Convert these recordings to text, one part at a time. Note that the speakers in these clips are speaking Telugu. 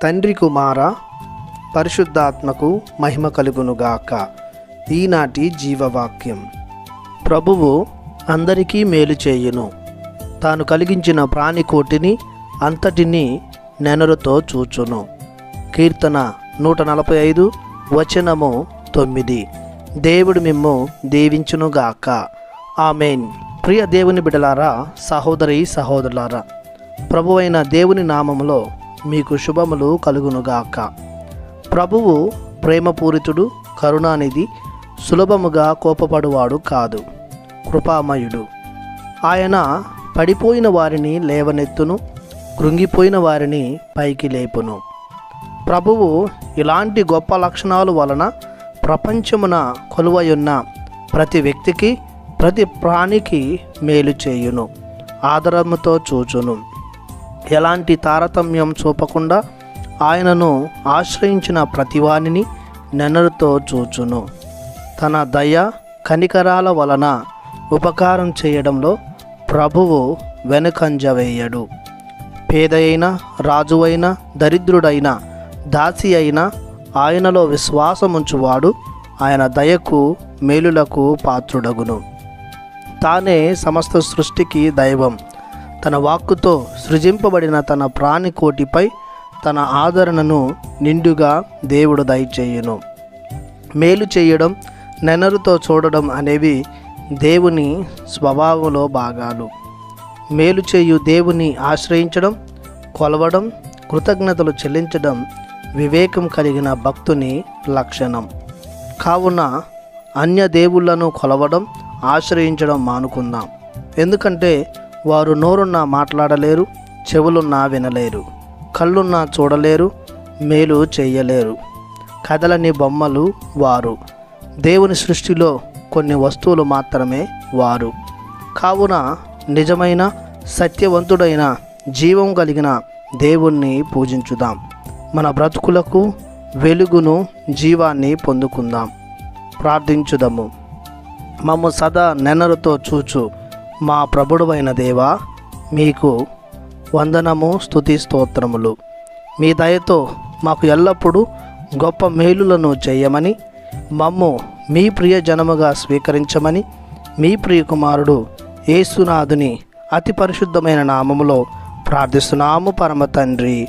తండ్రి కుమార పరిశుద్ధాత్మకు మహిమ కలుగునుగాక. ఈనాటి జీవవాక్యం. ప్రభువు అందరికీ మేలు చేయును, తాను కలిగించిన ప్రాణికోటిని అంతటినీ నెనరుతో చూచును. కీర్తన 145 వచనము 9. దేవుడు మిమ్ము దీవించునుగాక. ఆమేన్. ప్రియ దేవుని బిడ్డలారా, సహోదరి సహోదరులారా, ప్రభువైన దేవుని నామములో మీకు శుభములు కలుగునుగాక. ప్రభువు ప్రేమపూరితుడు, కరుణానిధి, సులభముగా కోపపడువాడు కాదు, కృపామయుడు. ఆయన పడిపోయిన వారిని లేవనెత్తును, కృంగిపోయిన వారిని పైకి లేపును. ప్రభువు ఇలాంటి గొప్ప లక్షణాల వలన ప్రపంచమున కొలువయున్న ప్రతి వ్యక్తికి, ప్రతి ప్రాణికి మేలు చేయును, ఆదరముతో చూచును. ఎలాంటి తారతమ్యం చూపకుండా ఆయనను ఆశ్రయించిన ప్రతివానిని నెనరుతో చూచును. తన దయ కనికరాల వలన ఉపకారం చేయడంలో ప్రభువు వెనుకంజ వేయడు. పేదయైన, రాజువైన, దరిద్రుడైన, దాసి అయిన ఆయనలో విశ్వాసముంచువాడు ఆయన దయకు మేలులకు పాత్రుడగును. తానే సమస్త సృష్టికి దైవం. తన వాక్కుతో సృజింపబడిన తన ప్రాణికోటిపై తన ఆదరణను నిండుగా దేవుడు దయచేయును. మేలు చేయడం, నెనరుతో చూడడం అనేవి దేవుని స్వభావంలో భాగాలు. మేలు చేయు దేవుని ఆశ్రయించడం, కొలవడం, కృతజ్ఞతలు చెల్లించడం వివేకం కలిగిన భక్తుని లక్షణం. కావున అన్య దేవుళ్లను కొలవడం, ఆశ్రయించడం మానుకుందాం. ఎందుకంటే వారు నోరున్నా మాట్లాడలేరు, చెవులున్నా వినలేరు, కళ్ళున్నా చూడలేరు, మేలు చేయలేరు. కదలని బొమ్మలు వారు. దేవుని సృష్టిలో కొన్ని వస్తువులు మాత్రమే వారు. కావున నిజమైన, సత్యవంతుడైన, జీవం కలిగిన దేవుణ్ణి పూజించుదాం. మన బ్రతుకులకు వెలుగును, జీవాన్ని పొందుకుందాం. ప్రార్థించుదాము. మమ్ము సదా నెనరుతో చూచు మా ప్రభుడవైన దేవా, మీకు వందనము, స్తుతి, స్తోత్రములు. మీ దయతో మాకు ఎల్లప్పుడూ గొప్ప మేలులను చేయమని, మమ్ము మీ ప్రియ జనముగా స్వీకరించమని, మీ ప్రియ కుమారుడు యేసునాథుని అతి పరిశుద్ధమైన నామములో ప్రార్థిస్తున్నాము పరమ తండ్రి.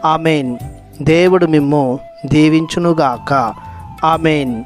ఆమేన్. దేవుడు మిమ్ము దీవించునుగాక. ఆమేన్.